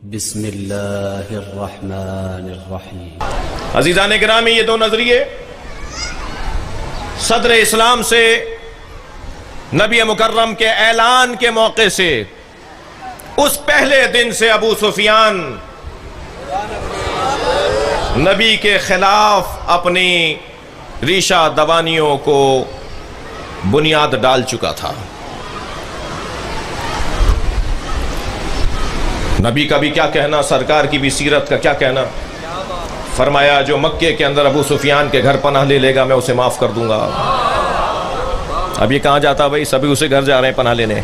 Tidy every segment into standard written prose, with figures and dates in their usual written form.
بسم اللہ الرحمن الرحیم۔ عزیزان گرامی، یہ دو نظریے صدر اسلام سے نبی مکرم کے اعلان کے موقع سے اس پہلے دن سے ابو سفیان نبی کے خلاف اپنی ریشہ دوانیوں کو بنیاد ڈال چکا تھا۔ نبی کا بھی کیا کہنا، سرکار کی بھی سیرت کا کیا کہنا۔ فرمایا جو مکے کے اندر ابو سفیان کے گھر پناہ لے لے گا میں اسے معاف کر دوں گا۔ اب یہ کہاں جاتا بھائی، سبھی اسے گھر جا رہے ہیں پناہ لینے،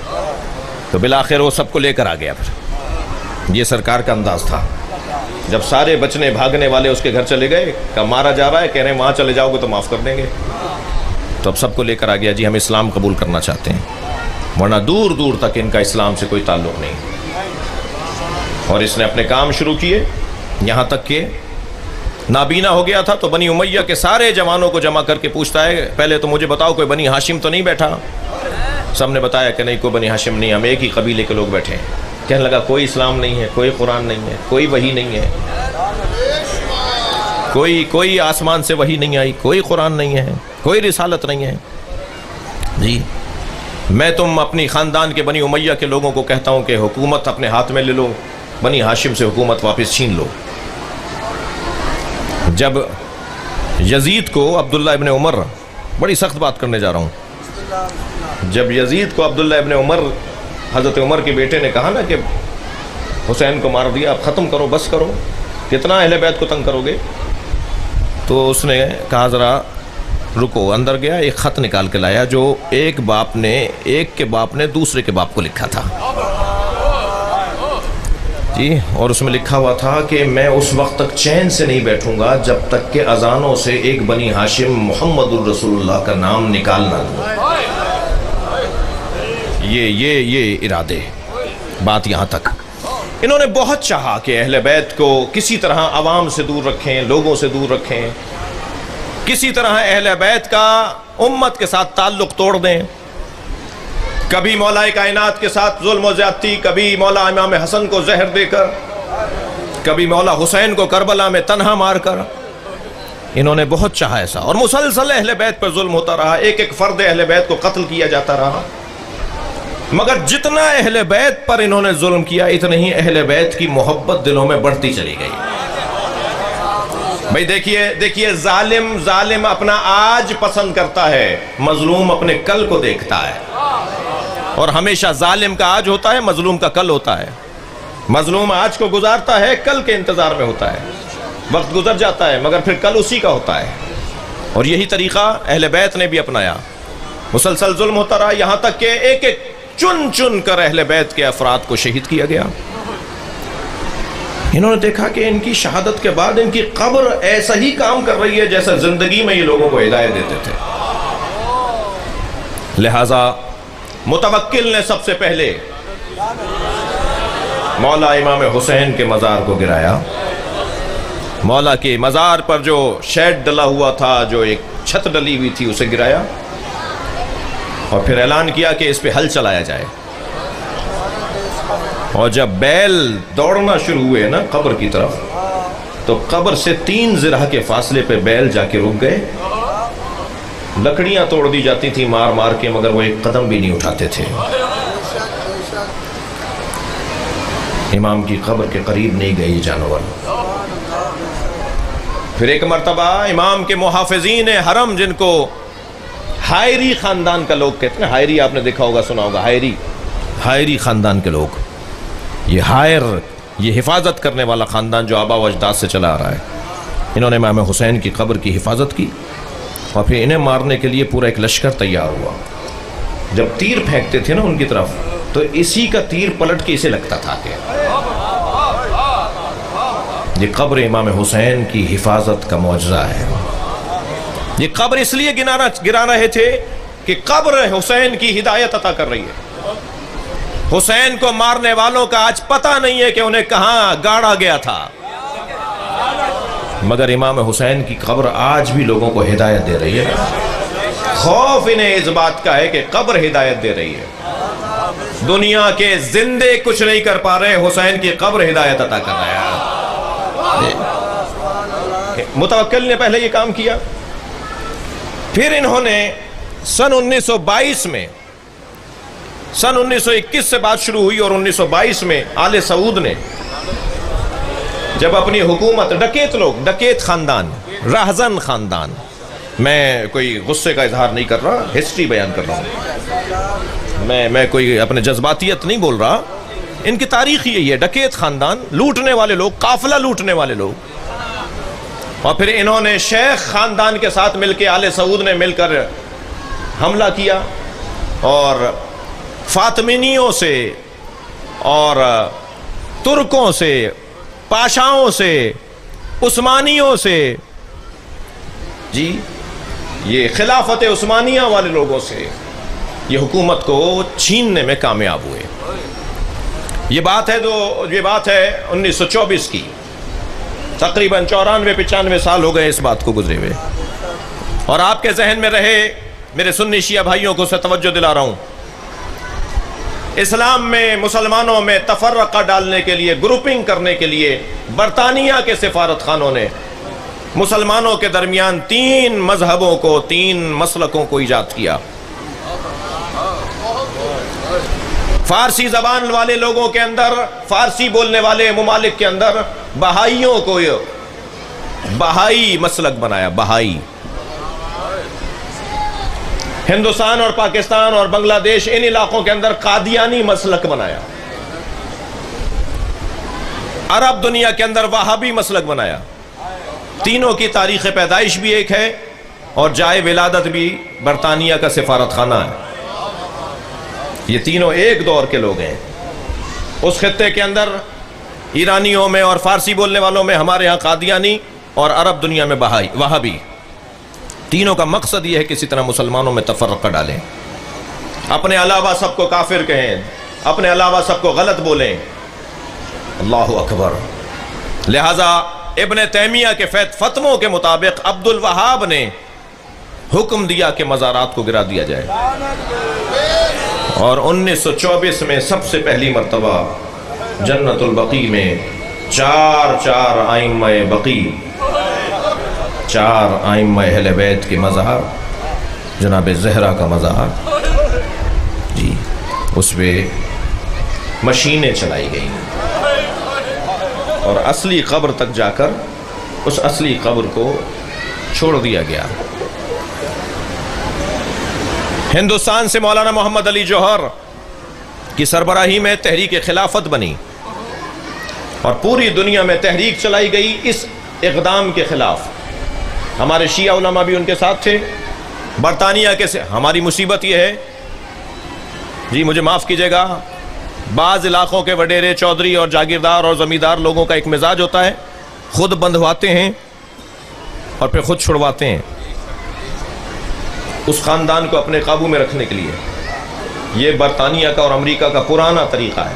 تو بالآخر وہ سب کو لے کر آ گیا۔ پھر یہ سرکار کا انداز تھا۔ جب سارے بچنے بھاگنے والے اس کے گھر چلے گئے، کہ مارا جا رہا ہے، کہہ رہے ہیں وہاں چلے جاؤ گے تو معاف کر دیں گے، تو اب سب کو لے کر آ گیا، جی ہم اسلام قبول کرنا چاہتے ہیں، ورنہ دور دور تک ان کا اسلام سے کوئی تعلق نہیں۔ اور اس نے اپنے کام شروع کیے، یہاں تک کہ نابینا ہو گیا تھا تو بنی امیہ کے سارے جوانوں کو جمع کر کے پوچھتا ہے، پہلے تو مجھے بتاؤ کوئی بنی ہاشم تو نہیں بیٹھا؟ سب نے بتایا کہ نہیں، کوئی بنی ہاشم نہیں، ہم ایک ہی قبیلے کے لوگ بیٹھے ہیں۔ کہنے لگا کوئی اسلام نہیں ہے، کوئی قرآن نہیں ہے، کوئی وحی نہیں ہے، کوئی آسمان سے وحی نہیں آئی، کوئی قرآن نہیں ہے، کوئی رسالت نہیں ہے۔ جی میں تم اپنی خاندان کے بنی امیہ کے لوگوں کو کہتا ہوں کہ حکومت اپنے ہاتھ میں لے لو، بنی ہاشم سے حکومت واپس چھین لو۔ جب یزید کو عبداللہ ابن عمر، بڑی سخت بات کرنے جا رہا ہوں، جب یزید کو عبداللہ ابن عمر، حضرت عمر کے بیٹے نے کہا نا کہ حسین کو مار دیا، اب ختم کرو، بس کرو، کتنا اہل بیت کو تنگ کرو گے، تو اس نے کہا ذرا رکو، اندر گیا، ایک خط نکال کے لایا جو ایک کے باپ نے دوسرے کے باپ کو لکھا تھا جی، اور اس میں لکھا ہوا تھا کہ میں اس وقت تک چین سے نہیں بیٹھوں گا جب تک کہ اذانوں سے ایک بنی ہاشم محمد الرسول اللہ کا نام نکال نہ لوں۔ یہ ارادے، بات یہاں تک۔ انہوں نے بہت چاہا کہ اہل بیت کو کسی طرح عوام سے دور رکھیں، لوگوں سے دور رکھیں، کسی طرح اہل بیت کا امت کے ساتھ تعلق توڑ دیں۔ کبھی مولا کائنات کے ساتھ ظلم و زیادتی، کبھی مولا امام حسن کو زہر دے کر، کبھی مولا حسین کو کربلا میں تنہا مار کر، انہوں نے بہت چاہا ایسا، اور مسلسل اہل بیت پر ظلم ہوتا رہا، ایک ایک فرد اہل بیت کو قتل کیا جاتا رہا۔ مگر جتنا اہل بیت پر انہوں نے ظلم کیا، اتنے ہی اہل بیت کی محبت دلوں میں بڑھتی چلی گئی۔ بھئی دیکھیے ظالم اپنا آج پسند کرتا ہے، مظلوم اپنے کل کو دیکھتا ہے، اور ہمیشہ ظالم کا آج ہوتا ہے، مظلوم کا کل ہوتا ہے۔ مظلوم آج کو گزارتا ہے، کل کے انتظار میں ہوتا ہے، وقت گزر جاتا ہے مگر پھر کل اسی کا ہوتا ہے۔ اور یہی طریقہ اہل بیت نے بھی اپنایا، مسلسل ظلم ہوتا رہا، یہاں تک کہ ایک ایک چن کر اہل بیت کے افراد کو شہید کیا گیا۔ انہوں نے دیکھا کہ ان کی شہادت کے بعد ان کی قبر ایسا ہی کام کر رہی ہے جیسا زندگی میں یہ لوگوں کو ہدایت دیتے تھے۔ لہٰذا متوکل نے سب سے پہلے مولا امام حسین کے مزار کو گرایا۔ مولا کے مزار پر جو شیڈ ڈلا ہوا تھا، جو ایک چھت ڈلی ہوئی تھی، اسے گرایا، اور پھر اعلان کیا کہ اس پہ ہل چلایا جائے۔ اور جب بیل دوڑنا شروع ہوئے نا قبر کی طرف، تو قبر سے 3 ذراع کے فاصلے پہ بیل جا کے رک گئے۔ لکڑیاں توڑ دی جاتی تھیں مار مار کے، مگر وہ ایک قدم بھی نہیں اٹھاتے تھے۔ امام کی قبر کے قریب نہیں گئے یہ جانور۔ پھر ایک مرتبہ امام کے محافظین حرم، جن کو ہائری خاندان کا لوگ کہتے ہیں، ہائری آپ نے دیکھا ہوگا، سنا ہوگا، ہائری خاندان کے لوگ، یہ حفاظت کرنے والا خاندان جو آبا و اجداد سے چلا آ رہا ہے، انہوں نے امام حسین کی قبر کی حفاظت کی، اور پھر انہیں مارنے کے لیے پورا ایک لشکر تیار ہوا۔ جب تیر پھینکتے تھے نا ان کی طرف، تو اسی کا تیر پلٹ کے اسے لگتا تھا کہ یہ قبر امام حسین کی حفاظت کا معجزہ ہے۔ یہ قبر اس لیے گرا رہے تھے کہ قبر حسین کی ہدایت عطا کر رہی ہے۔ حسین کو مارنے والوں کا آج پتہ نہیں ہے کہ انہیں کہاں گاڑا گیا تھا، مگر امام حسین کی قبر آج بھی لوگوں کو ہدایت دے رہی ہے۔ خوف انہیں اس بات کا ہے کہ قبر ہدایت دے رہی ہے۔ دنیا کے زندے کچھ نہیں کر پا رہے، حسین کی قبر ہدایت عطا کر رہا ہے۔ متوکل نے پہلے یہ کام کیا، پھر انہوں نے سن 1922 میں، سن 1921 سے بات شروع ہوئی اور 1922 میں آل سعود نے جب اپنی حکومت، ڈکیت لوگ، ڈکیت خاندان، راہزن خاندان، میں کوئی غصے کا اظہار نہیں کر رہا، ہسٹری بیان کر رہا ہوں، میں کوئی اپنے جذباتیت نہیں بول رہا، ان کی تاریخ یہی ہے، ڈکیت خاندان، لوٹنے والے لوگ، قافلہ لوٹنے والے لوگ۔ اور پھر انہوں نے شیخ خاندان کے ساتھ مل کے، آل سعود نے مل کر حملہ کیا اور فاطمینیوں سے اور ترکوں سے، پاشاؤں سے، عثمانیوں سے، جی یہ خلافت عثمانیہ والے لوگوں سے یہ حکومت کو چھیننے میں کامیاب ہوئے۔ یہ بات ہے 1924 کی، تقریباً 94-95 سال ہو گئے اس بات کو گزرے ہوئے۔ اور آپ کے ذہن میں رہے، میرے سنی شیعہ بھائیوں کو سے توجہ دلا رہا ہوں، اسلام میں مسلمانوں میں تفرقہ ڈالنے کے لیے، گروپنگ کرنے کے لیے برطانیہ کے سفارت خانوں نے مسلمانوں کے درمیان 3 مذہبوں کو، 3 مسلکوں کو ایجاد کیا۔ فارسی زبان والے لوگوں کے اندر، فارسی بولنے والے ممالک کے اندر بہائیوں کو بہائی مسلک بنایا، بہائی۔ ہندوستان اور پاکستان اور بنگلہ دیش، ان علاقوں کے اندر قادیانی مسلک بنایا۔ عرب دنیا کے اندر وہابی مسلک بنایا۔ تینوں کی تاریخ پیدائش بھی ایک ہے اور جائے ولادت بھی برطانیہ کا سفارت خانہ ہے۔ یہ تینوں ایک دور کے لوگ ہیں۔ اس خطے کے اندر ایرانیوں میں اور فارسی بولنے والوں میں ہمارے ہاں قادیانی، اور عرب دنیا میں بہائی، وہابی۔ تینوں کا مقصد یہ ہے کسی طرح مسلمانوں میں تفرقہ ڈالیں، اپنے علاوہ سب کو کافر کہیں، اپنے علاوہ سب کو غلط بولیں۔ اللہ اکبر۔ لہذا ابن تیمیہ کے فتووں کے مطابق عبد الوہاب نے حکم دیا کہ مزارات کو گرا دیا جائے، اور 1924 میں سب سے پہلی مرتبہ جنت البقیع میں 4 ائمہ بقیع، 4 ائمہ اہل بیت کے مزار، جناب زہرا کا مزار، جی اس پہ مشینیں چلائی گئیں اور اصلی قبر تک جا کر اس اصلی قبر کو چھوڑ دیا گیا۔ ہندوستان سے مولانا محمد علی جوہر کی سربراہی میں تحریک خلافت بنی اور پوری دنیا میں تحریک چلائی گئی اس اقدام کے خلاف۔ ہمارے شیعہ علماء بھی ان کے ساتھ تھے۔ برطانیہ کے سے ہماری مصیبت یہ ہے، جی مجھے معاف کیجئے گا، بعض علاقوں کے وڈیرے، چودھری اور جاگیردار اور زمیندار لوگوں کا ایک مزاج ہوتا ہے، خود بندھواتے ہیں اور پھر خود چھڑواتے ہیں اس خاندان کو اپنے قابو میں رکھنے کے لیے۔ یہ برطانیہ کا اور امریکہ کا پرانا طریقہ ہے۔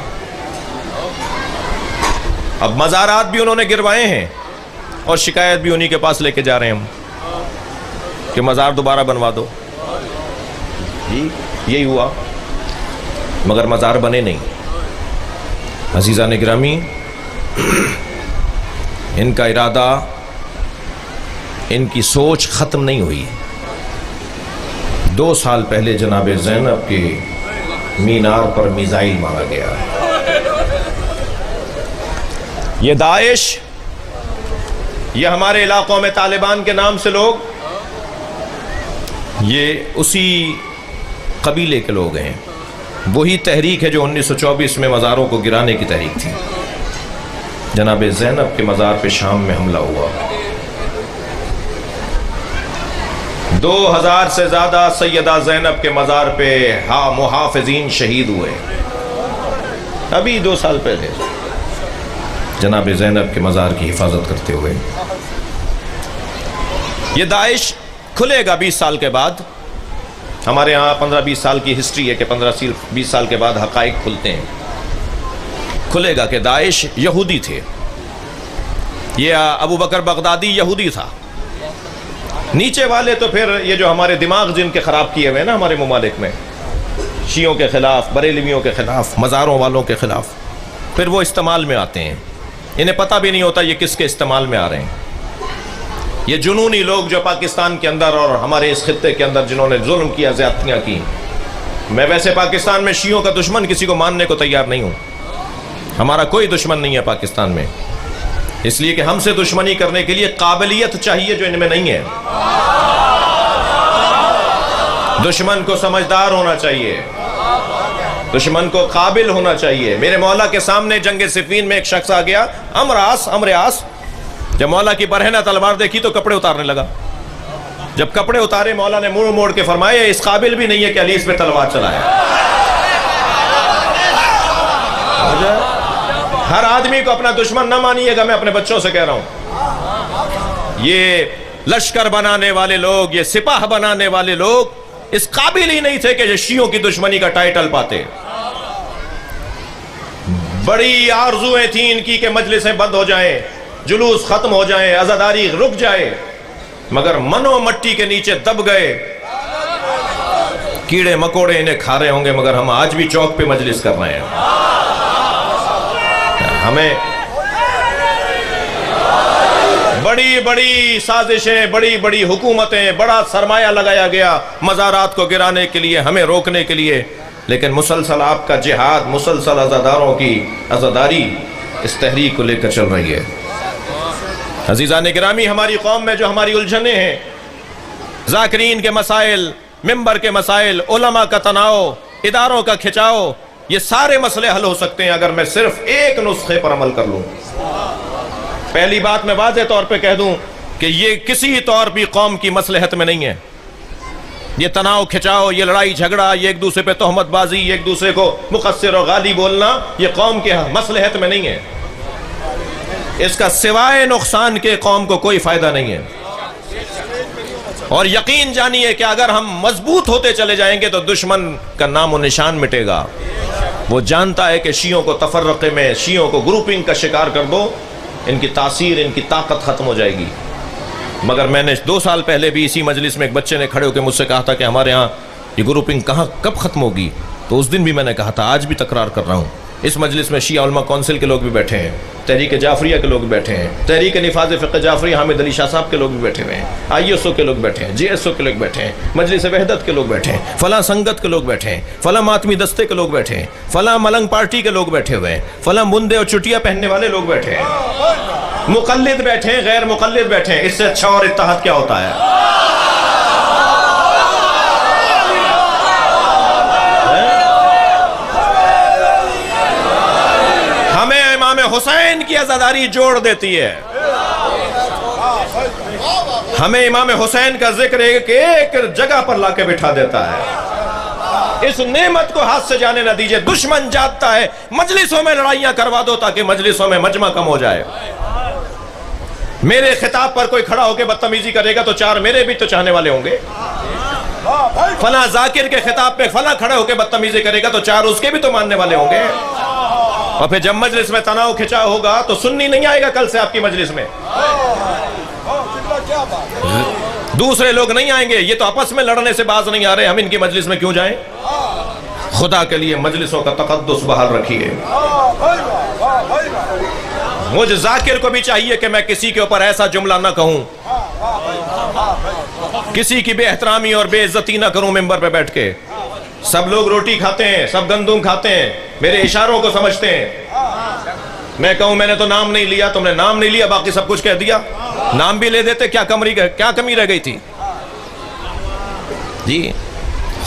اب مزارات بھی انہوں نے گروائے ہیں اور شکایت بھی انہی کے پاس لے کے جا رہے ہیں ہم کہ مزار دوبارہ بنوا دو۔ جی یہی ہوا، مگر مزار بنے نہیں۔ عزیزان گرامی، ان کا ارادہ، ان کی سوچ ختم نہیں ہوئی۔ 2 سال پہلے جناب زینب کے مینار پر میزائل مارا گیا۔ یہ داعش، یہ ہمارے علاقوں میں طالبان کے نام سے لوگ، یہ اسی قبیلے کے لوگ ہیں۔ وہی تحریک ہے جو 1924 میں مزاروں کو گرانے کی تحریک تھی۔ جناب زینب کے مزار پہ شام میں حملہ ہوا، 2000 سے زیادہ سیدہ زینب کے مزار پہ محافظین شہید ہوئے۔ ابھی 2 سال پہلے جناب زینب کے مزار کی حفاظت کرتے ہوئے۔ یہ داعش کھلے گا 20 سال کے بعد۔ ہمارے ہاں 15-20 سال کی ہسٹری ہے کہ 15-20 سال کے بعد حقائق کھلتے ہیں۔ کھلے گا کہ داعش یہودی تھے۔ یہ ابو بکر بغدادی یہودی تھا۔ نیچے والے تو پھر یہ جو ہمارے دماغ جن کے خراب کیے ہوئے نا ہمارے ممالک میں، شیعوں کے خلاف، بریلویوں کے خلاف، مزاروں والوں کے خلاف، پھر وہ استعمال میں آتے ہیں، انہیں پتہ بھی نہیں ہوتا یہ کس کے استعمال میں آ رہے ہیں۔ یہ جنونی لوگ جو پاکستان کے اندر اور ہمارے اس خطے کے اندر جنہوں نے ظلم کیا، زیادتیاں کی، میں ویسے پاکستان میں شیعوں کا دشمن کسی کو ماننے کو تیار نہیں ہوں، ہمارا کوئی دشمن نہیں ہے پاکستان میں، اس لیے کہ ہم سے دشمنی کرنے کے لیے قابلیت چاہیے جو ان میں نہیں ہے۔ دشمن کو سمجھدار ہونا چاہیے، دشمن کو قابل ہونا چاہیے۔ میرے مولا کے سامنے جنگ صفین میں ایک شخص آ گیا، عمرو عاص، جب مولا کی برہنہ تلوار دیکھی تو کپڑے اتارنے لگا، جب کپڑے اتارے مولا نے موڑ موڑ کے فرمایا اس قابل بھی نہیں ہے کہ علی اس پہ تلوار چلائے۔ ہر آدمی کو اپنا دشمن نہ مانیے گا، میں اپنے بچوں سے کہہ رہا ہوں، یہ لشکر بنانے والے لوگ، یہ سپاہ بنانے والے لوگ اس قابل ہی نہیں تھے کہ یہ شیعوں کی دشمنی کا ٹائٹل پاتے۔ بڑی آرزویں تھیں ان کی کہ مجلسیں بند ہو جائیں، جلوس ختم ہو جائیں، عزاداری رک جائے، مگر منو مٹی کے نیچے دب گئے۔ کیڑے مکوڑے انہیں کھا رہے ہوں گے مگر ہم آج بھی چوک پہ مجلس کر رہے ہیں۔ ہمیں بڑی بڑی سازشیں، بڑی بڑی حکومتیں، بڑا سرمایہ لگایا گیا مزارات کو گرانے کے لیے، ہمیں روکنے کے لیے، لیکن مسلسل آپ کا جہاد، مسلسل عزاداروں کی عزاداری اس تحریک کو لے کر چل رہی ہے۔ عزیزان گرامی، ہماری قوم میں جو ہماری الجھنیں ہیں، ذاکرین کے مسائل، ممبر کے مسائل، علماء کا تناؤ، اداروں کا کھچاؤ، یہ سارے مسئلے حل ہو سکتے ہیں اگر میں صرف ایک نسخے پر عمل کر لوں۔ پہلی بات میں واضح طور پہ کہہ دوں کہ یہ کسی طور بھی قوم کی مصلحت میں نہیں ہے، یہ تناؤ کھچاؤ، یہ لڑائی جھگڑا، یہ ایک دوسرے پہ تہمت بازی، یہ ایک دوسرے کو مقصر و غالی بولنا، یہ قوم کے مصلحت میں نہیں ہے، اس کا سوائے نقصان کے قوم کو کوئی فائدہ نہیں ہے۔ اور یقین جانیے کہ اگر ہم مضبوط ہوتے چلے جائیں گے تو دشمن کا نام و نشان مٹے گا۔ وہ جانتا ہے کہ شیعوں کو تفرقے میں، شیعوں کو گروپنگ کا شکار کر دو، ان کی تاثیر، ان کی طاقت ختم ہو جائے گی۔ مگر میں نے 2 سال پہلے بھی اسی مجلس میں ایک بچے نے کھڑے ہو کے مجھ سے کہا تھا کہ ہمارے ہاں یہ گروپنگ کب ختم ہوگی، تو اس دن بھی میں نے کہا تھا، آج بھی تکرار کر رہا ہوں، اس مجلس میں شیعہ علماء کونسل کے لوگ بھی بیٹھے ہیں، تحریک جعفریہ کے لوگ بھی بیٹھے ہیں، تحریک نفاذ فقہ جعفری حامد علی شاہ صاحب کے لوگ بھی بیٹھے ہوئے ہیں، ISO کے لوگ بیٹھے ہیں، GSO کے لوگ بیٹھے ہیں، مجلس وحدت کے لوگ بیٹھے ہیں، فلاں سنگت کے لوگ بیٹھے ہیں، فلاں ماتمی دستے کے لوگ بیٹھے ہیں، فلاں ملنگ پارٹی کے لوگ بیٹھے ہوئے ہیں، فلاں بندے اور چٹیا پہننے والے لوگ بیٹھے ہیں، مقلد بیٹھے ہیں، غیر مقلد بیٹھے ہیں، اس سے اچھا اور اتحاد کیا ہوتا ہے؟ ہمیں امام حسین کی عزاداری جوڑ دیتی ہے، ہمیں امام حسین کا ذکر ایک جگہ پر لا کے بٹھا دیتا ہے۔ اس نعمت کو ہاتھ سے جانے نہ دیجئے۔ دشمن جاتا ہے مجلسوں میں لڑائیاں کروا دو تاکہ مجلسوں میں مجمع کم ہو جائے۔ میرے خطاب پر کوئی کھڑا ہو کے بدتمیزی کرے گا تو 4 میرے بھی تو چاہنے والے ہوں گے، فلاں ذاکر کے خطاب پہ فلاں کھڑا ہو کے بدتمیزی کرے گا تو 4 اس کے بھی تو ماننے والے ہوں گے۔ اور پھر جب مجلس میں تناؤ کھچا ہوگا تو سنی نہیں آئے گا کل سے آپ کی مجلس میں، دوسرے لوگ نہیں آئیں گے، یہ تو آپس میں لڑنے سے باز نہیں آ رہے، ہم ان کی مجلس میں کیوں جائیں؟ خدا کے لیے مجلسوں کا تقدس بحال رکھیے۔ مجھ ذاکر کو بھی چاہیے کہ میں کسی کے اوپر ایسا جملہ نہ کہوں، کسی کی بے احترامی اور بے عزتی نہ کروں ممبر پہ بیٹھ کے۔ سب لوگ روٹی کھاتے ہیں، سب گندم کھاتے ہیں، میرے اشاروں کو سمجھتے ہیں۔ میں کہوں میں نے تو نام نہیں لیا، تم نے نام نہیں لیا، باقی سب کچھ کہہ دیا، نام بھی لے دیتے، کیا کمی رہ گئی تھی؟ جی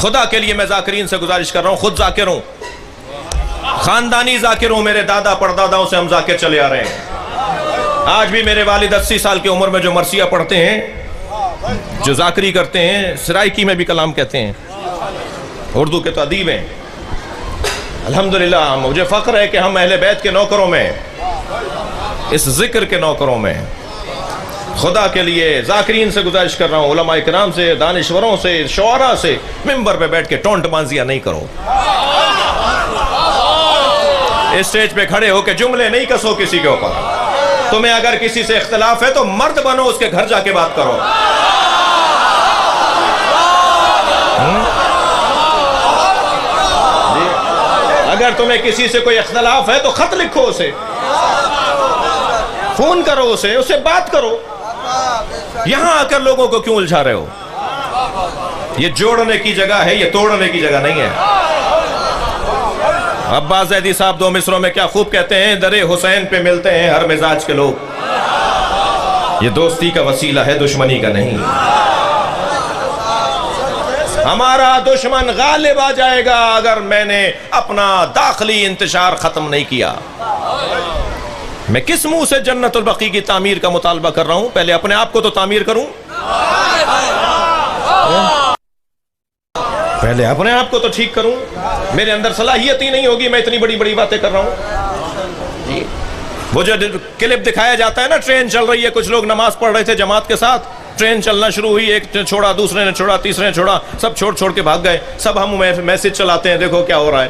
خدا کے لیے میں ذاکرین سے گزارش کر رہا ہوں، خود ذاکر ہوں، خاندانی ذاکر ہوں، میرے دادا پرداداؤں سے ہم ذاکر چلے آ رہے ہیں۔ آج بھی میرے والد 80 سال کی عمر میں جو مرثیہ پڑھتے ہیں، جو ذاکری کرتے ہیں، سرائکی میں بھی کلام کہتے ہیں، اردو کے تو ادیب ہیں۔ الحمدللہ مجھے فخر ہے کہ ہم اہل بیت کے نوکروں میں، اس ذکر کے نوکروں میں۔ خدا کے لیے ذاکرین سے گزارش کر رہا ہوں، علماء کرام سے، دانشوروں سے، شعراء سے، ممبر پہ بیٹھ کے ٹونٹ بازیاں نہیں کرو، اسٹیج پہ کھڑے ہو کے جملے نہیں کسو کسی کے اوپر۔ تمہیں اگر کسی سے اختلاف ہے تو مرد بنو، اس کے گھر جا کے بات کرو۔ تمہیں کسی سے کوئی اختلاف ہے تو خط لکھو اسے، فون کرو اسے بات کرو. یہاں آ کر لوگوں کو کیوں الجھا رہے ہو؟ یہ جوڑنے کی جگہ ہے، یہ توڑنے کی جگہ نہیں ہے. عباس زیدی صاحب دو مصروں میں کیا خوب کہتے ہیں، در حسین پہ ملتے ہیں ہر مزاج کے لوگ. یہ دوستی کا وسیلہ ہے، دشمنی کا نہیں. ہمارا دشمن غالب آ جائے گا اگر میں نے اپنا داخلی انتشار ختم نہیں کیا. میں کس منہ سے جنت البقیع کی تعمیر کا مطالبہ کر رہا ہوں؟ پہلے اپنے آپ کو تو تعمیر کروں، پہلے اپنے آپ کو تو ٹھیک کروں. میرے اندر صلاحیت ہی نہیں ہوگی، میں اتنی بڑی بڑی باتیں کر رہا ہوں. وہ جو کلپ دکھایا جاتا ہے نا، ٹرین چل رہی ہے، کچھ لوگ نماز پڑھ رہے تھے جماعت کے ساتھ، ٹرین چلنا شروع ہوئی، ایک نے چھوڑا، دوسرے نے چھوڑا، تیسرے نے چھوڑا، سب چھوڑ کے بھاگ گئے. سب ہم میسج چلاتے ہیں، دیکھو کیا ہو رہا ہے.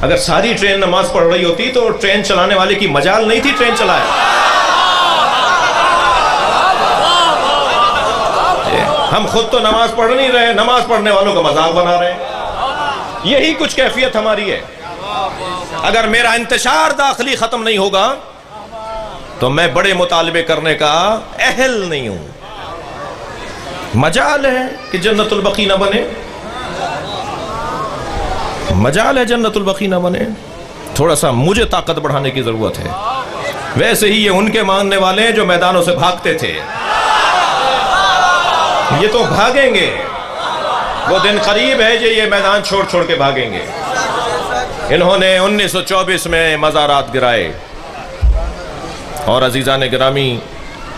اگر ساری ٹرین نماز پڑھ رہی ہوتی تو ٹرین چلانے والے کی مجال نہیں تھی ٹرین چلائے. ہم خود تو نماز پڑھ نہیں رہے، نماز پڑھنے والوں کا مذاق بنا رہے ہیں. یہی کچھ کیفیت ہماری ہے. اگر میرا انتشار داخلی ختم نہیں ہوگا تو میں بڑے مطالبے کرنے کا اہل نہیں ہوں. مجال ہے کہ جنت البقیع نہ بنے، مجال ہے جنت البقیع نہ بنے. تھوڑا سا مجھے طاقت بڑھانے کی ضرورت ہے. ویسے ہی یہ ان کے ماننے والے ہیں جو میدانوں سے بھاگتے تھے، یہ تو بھاگیں گے. وہ دن قریب ہے جو یہ میدان چھوڑ کے بھاگیں گے. انہوں نے 1924 میں مزارات گرائے اور عزیزان گرامی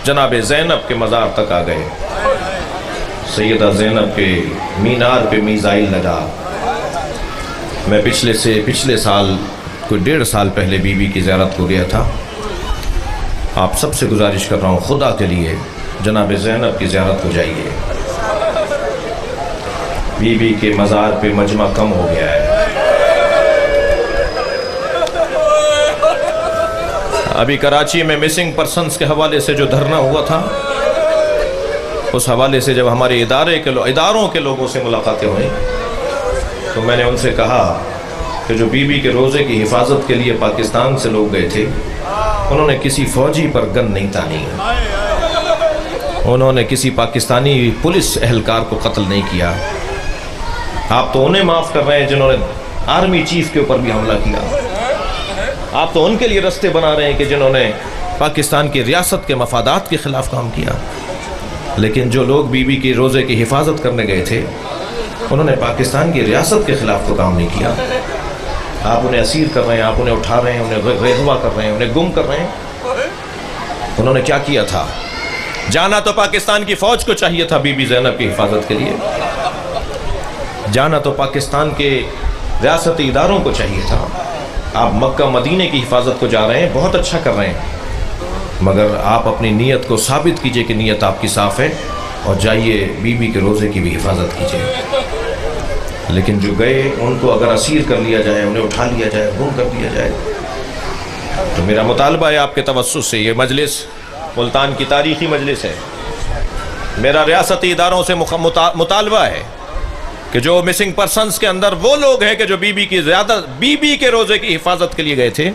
جناب زینب کے مزار تک آ گئے. سیدہ زینب کے مینار پہ میزائل لگا. میں پچھلے سال کوئی 1.5 سال پہلے بی بی کی زیارت کو گیا تھا. آپ سب سے گزارش کر رہا ہوں خدا کے لیے جناب زینب کی زیارت کو جائیے. بی بی کے مزار پہ مجمع کم ہو گیا ہے. ابھی کراچی میں مسنگ پرسنز کے حوالے سے جو دھرنا ہوا تھا، اس حوالے سے جب ہمارے اداروں کے لوگوں سے ملاقاتیں ہوئیں تو میں نے ان سے کہا کہ جو بی بی کے روزے کی حفاظت کے لیے پاکستان سے لوگ گئے تھے، انہوں نے کسی فوجی پر گن نہیں تانی، انہوں نے کسی پاکستانی پولیس اہلکار کو قتل نہیں کیا. آپ تو انہیں معاف کر رہے ہیں جنہوں نے آرمی چیف کے اوپر بھی حملہ کیا. آپ تو ان کے لیے رستے بنا رہے ہیں کہ جنہوں نے پاکستان کی ریاست کے مفادات کے خلاف کام کیا. لیکن جو لوگ بی بی کے روزے کی حفاظت کرنے گئے تھے، انہوں نے پاکستان کی ریاست کے خلاف تو کام نہیں کیا. آپ انہیں اسیر کر رہے ہیں، آپ انہیں اٹھا رہے ہیں، انہیں غیبہ کر رہے ہیں، انہیں گم کر رہے ہیں. انہوں نے کیا کیا تھا؟ جانا تو پاکستان کی فوج کو چاہیے تھا بی بی زینب کی حفاظت کے لیے، جانا تو پاکستان کے ریاستی اداروں کو چاہیے تھا. آپ مکہ مدینے کی حفاظت کو جا رہے ہیں، بہت اچھا کر رہے ہیں، مگر آپ اپنی نیت کو ثابت کیجئے کہ نیت آپ کی صاف ہے اور جائیے بی بی کے روزے کی بھی حفاظت کیجئے. لیکن جو گئے ان کو اگر اسیر کر لیا جائے، انہیں اٹھا لیا جائے، گم کر دیا جائے، تو میرا مطالبہ ہے آپ کے توسط سے، یہ مجلس ملتان کی تاریخی مجلس ہے، میرا ریاستی اداروں سے مطالبہ ہے کہ جو مسنگ پرسنز کے اندر وہ لوگ ہیں کہ جو بی بی کے روزے کی حفاظت کے لیے گئے تھے،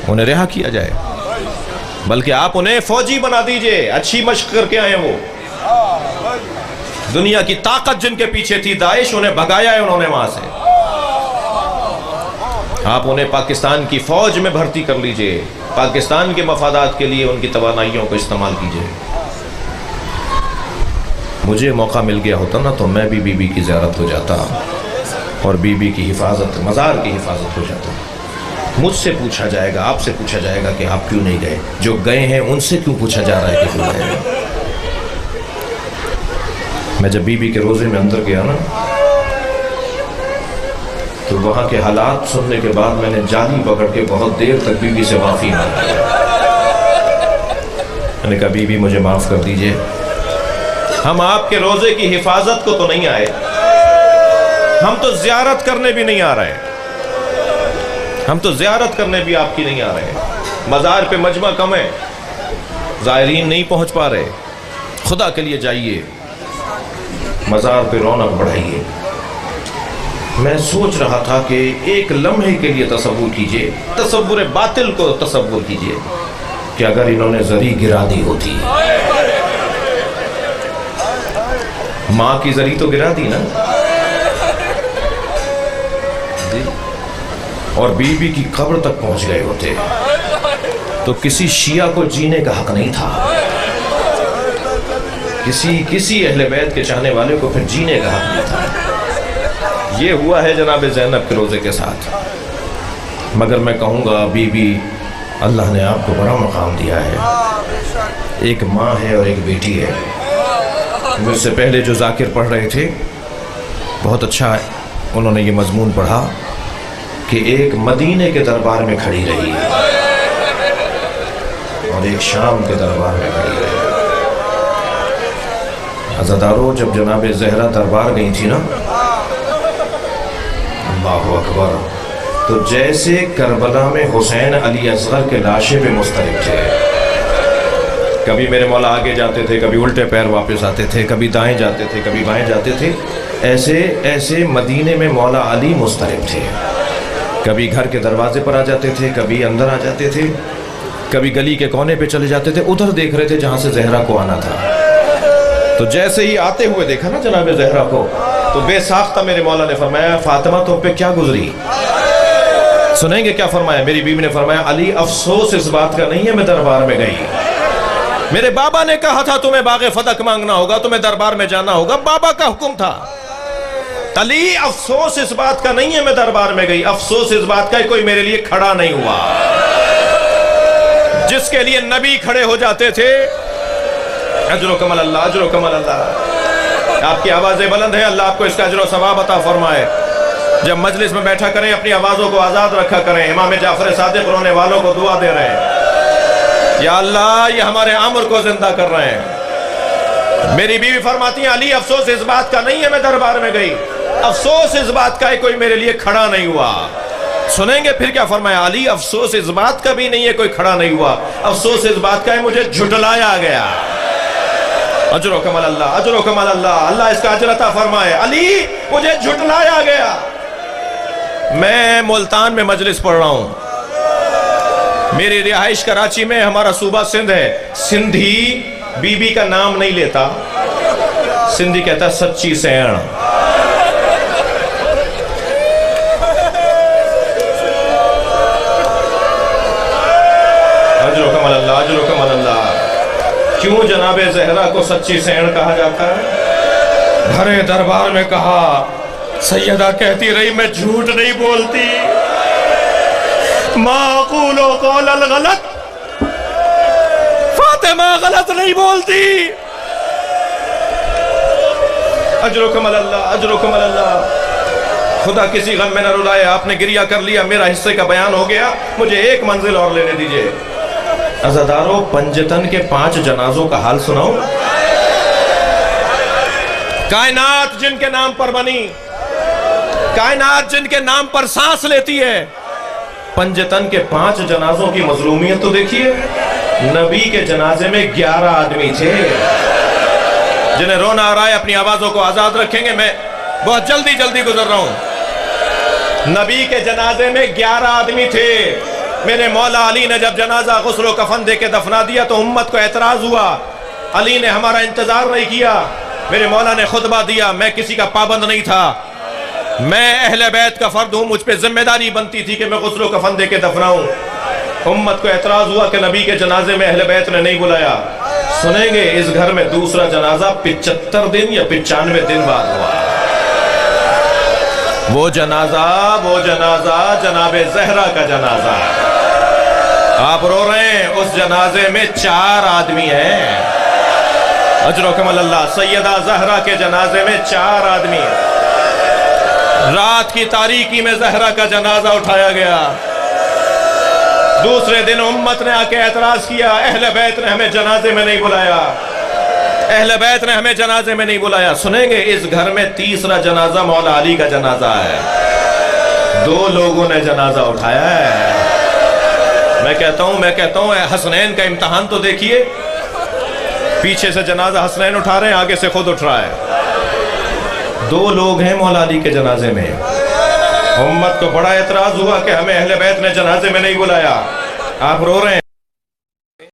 انہیں رہا کیا جائے. بلکہ آپ انہیں فوجی بنا دیجئے، اچھی مشق کر کے آئے. وہ دنیا کی طاقت جن کے پیچھے تھی داعش، انہیں بھگایا ہے انہوں نے وہاں سے. آپ انہیں پاکستان کی فوج میں بھرتی کر لیجئے، پاکستان کے مفادات کے لیے ان کی توانائیوں کو استعمال کیجئے. مجھے موقع مل گیا ہوتا نا تو میں بھی بی بی کی زیارت ہو جاتا اور بی بی کی حفاظت، مزار کی حفاظت ہو جاتا. مجھ سے پوچھا جائے گا، آپ سے پوچھا جائے گا کہ آپ کیوں نہیں گئے. جو گئے ہیں ان سے کیوں پوچھا جا رہا ہے کہ کیوں گئے ہیں. میں جب بی بی کے روزے میں اندر گیا نا تو وہاں کے حالات سننے کے بعد میں نے جالی پکڑ کے بہت دیر تک بی بی سے معافی مانگی. میں نے کہا بی بی مجھے معاف کر دیجئے، ہم آپ کے روزے کی حفاظت کو تو نہیں آئے، ہم تو زیارت کرنے بھی نہیں آ رہے، ہم تو زیارت کرنے بھی آپ کی نہیں آ رہے. مزار پہ مجمع کم ہے، زائرین نہیں پہنچ پا رہے. خدا کے لیے جائیے، مزار پہ رونق بڑھائیے. میں سوچ رہا تھا کہ ایک لمحے کے لیے تصور کیجئے، تصور باطل کو تصور کیجئے کہ اگر انہوں نے زری گرا دی ہوتی، ماں کی زری تو گرا دی نا، اور بی بی کی قبر تک پہنچ گئے ہوتے تو کسی شیعہ کو جینے کا حق نہیں تھا، کسی اہل بیت کے چاہنے والے کو پھر جینے کا حق نہیں تھا۔ یہ ہوا ہے جناب زینب کے روزے کے ساتھ۔ مگر میں کہوں گا بی بی، اللہ نے آپ کو بڑا مقام دیا ہے، ایک ماں ہے اور ایک بیٹی ہے۔ مجھ سے پہلے جو ذاکر پڑھ رہے تھے بہت اچھا ہے، انہوں نے یہ مضمون پڑھا کہ ایک مدینے کے دربار میں کھڑی رہی اور ایک شام کے دربار میں کھڑی رہی۔ عزادارو، جب جناب زہرا دربار گئی تھی نا، اللہ اکبر، تو جیسے کربلا میں حسین علی اصغر کے لاشیں پہ مسترب تھے، کبھی میرے مولا آگے جاتے تھے، کبھی الٹے پیر واپس آتے تھے، کبھی دائیں جاتے تھے، کبھی بائیں جاتے تھے، ایسے مدینے میں مولا علی مسترب تھے۔ کبھی گھر کے دروازے پر آ جاتے تھے، کبھی اندر آ جاتے تھے، کبھی گلی کے کونے پہ چلے جاتے تھے، ادھر دیکھ رہے تھے جہاں سے زہرا کو آنا تھا۔ تو جیسے ہی آتے ہوئے دیکھا نا جناب زہرا کو، تو بے ساختہ میرے مولا نے فرمایا، فاطمہ تم پہ کیا گزری؟ سنیں گے کیا فرمایا؟ میری بیوی نے فرمایا، علی افسوس اس بات کا نہیں ہے میں دربار میں گئی، میرے بابا نے کہا تھا تمہیں باغ فتح مانگنا ہوگا، تمہیں دربار میں جانا ہوگا، بابا کا حکم تھا۔ علی افسوس اس بات کا نہیں ہے میں دربار میں گئی، افسوس اس بات کا ہے کوئی میرے لیے کھڑا نہیں ہوا۔ جس کے لیے نبی کھڑے ہو جاتے تھے، اجرکم اللہ، اجرکم اللہ، آپ کی آوازیں بلند ہیں، اللہ آپ کو اس کا اجر و ثواب عطا فرمائے۔ جب مجلس میں بیٹھا کریں اپنی آوازوں کو آزاد رکھا کریں۔ امام جعفر صادق رونے والوں کو دعا دے رہے ہیں، یا اللہ یہ ہمارے عمر کو زندہ کر رہے ہیں۔ میری بیوی فرماتی ہیں، علی افسوس اس بات کا نہیں ہے میں دربار میں گئی، افسوس اس بات کا ہے کوئی میرے لیے کھڑا نہیں ہوا۔ سنیں گے پھر کیا فرمایا؟ علی افسوس اس بات کا بھی نہیں ہے کوئی کھڑا نہیں ہوا، افسوس اس بات کا ہے مجھے جھٹلایا گیا۔ اجرکم اللہ، اجرکم اللہ، اللہ اس کا اجر عطا فرمائے۔ علی مجھے جھٹلایا گیا۔ میں ملتان میں مجلس پڑھ رہا ہوں، میری رہائش کراچی میں، ہمارا صوبہ سندھ ہے، سندھی بی بی کا نام نہیں لیتا، سندھی کہتا ہے سچی سین۔ اجرکم اللہ، اجرکم اللہ۔ کیوں جناب زہرا کو سچی سین کہا جاتا ہے؟ بھرے دربار میں کہا، سیدہ کہتی رہی میں جھوٹ نہیں بولتی، ما اقول قول الغلط، فاطمہ غلط نہیں بولتی۔ اجرکم اللہ، اجرکم اللہ۔ خدا کسی غم میں نہ رلائے، آپ نے گریہ کر لیا، میرا حصے کا بیان ہو گیا، مجھے ایک منزل اور لینے دیجئے۔ عزادارو، پنجتن کے 5 جنازوں کا حال سناؤں؟ کائنات جن کے نام پر بنی، کائنات جن کے نام پر سانس لیتی ہے، پنجتن کے 5 جنازوں کی مظلومیت تو دیکھیے۔ نبی کے جنازے میں 11 آدمی تھے۔ جنہیں رونا آ رہا ہے اپنی آوازوں کو آزاد رکھیں گے، میں بہت جلدی گزر رہا ہوں۔ نبی کے جنازے میں 11 آدمی تھے۔ میرے مولا علی نے جب جنازہ غسل و کفن دے کے دفنا دیا تو امت کو اعتراض ہوا، علی نے ہمارا انتظار نہیں کیا۔ میرے مولا نے خطبہ دیا، میں کسی کا پابند نہیں تھا، میں اہل بیت کا فرد ہوں، مجھ پہ ذمہ داری بنتی تھی کہ میں غسل و کفن دے کے دفناؤں۔ امت کو اعتراض ہوا کہ نبی کے جنازے میں اہل بیت نے نہیں بلایا۔ سنیں گے اس گھر میں دوسرا جنازہ 75 دن یا 95 دن بعد ہوا۔ وہ جنازہ جناب زہرا کا جنازہ۔ آپ رو رہے ہیں، اس جنازے میں 4 آدمی ہیں۔ اجرکم اللہ، سیدہ زہرا کے جنازے میں 4 آدمی ہیں۔ رات کی تاریکی میں زہرا کا جنازہ اٹھایا گیا۔ دوسرے دن امت نے آ کے اعتراض کیا، اہل بیت نے ہمیں جنازے میں نہیں بلایا، اہل بیت نے ہمیں جنازے میں نہیں بلایا۔ سنیں گے اس گھر میں تیسرا جنازہ مولا علی کا جنازہ ہے۔ 2 لوگوں نے جنازہ اٹھایا ہے۔ میں کہتا ہوں حسنین کا امتحان تو دیکھیے، پیچھے سے جنازہ حسنین اٹھا رہے ہیں، آگے سے خود اٹھ رہا ہے۔ 2 لوگ ہیں مولا علی کے جنازے میں، امت کو بڑا اعتراض ہوا کہ ہمیں اہل بیت نے جنازے میں نہیں بلایا. آپ رو رہے ہیں.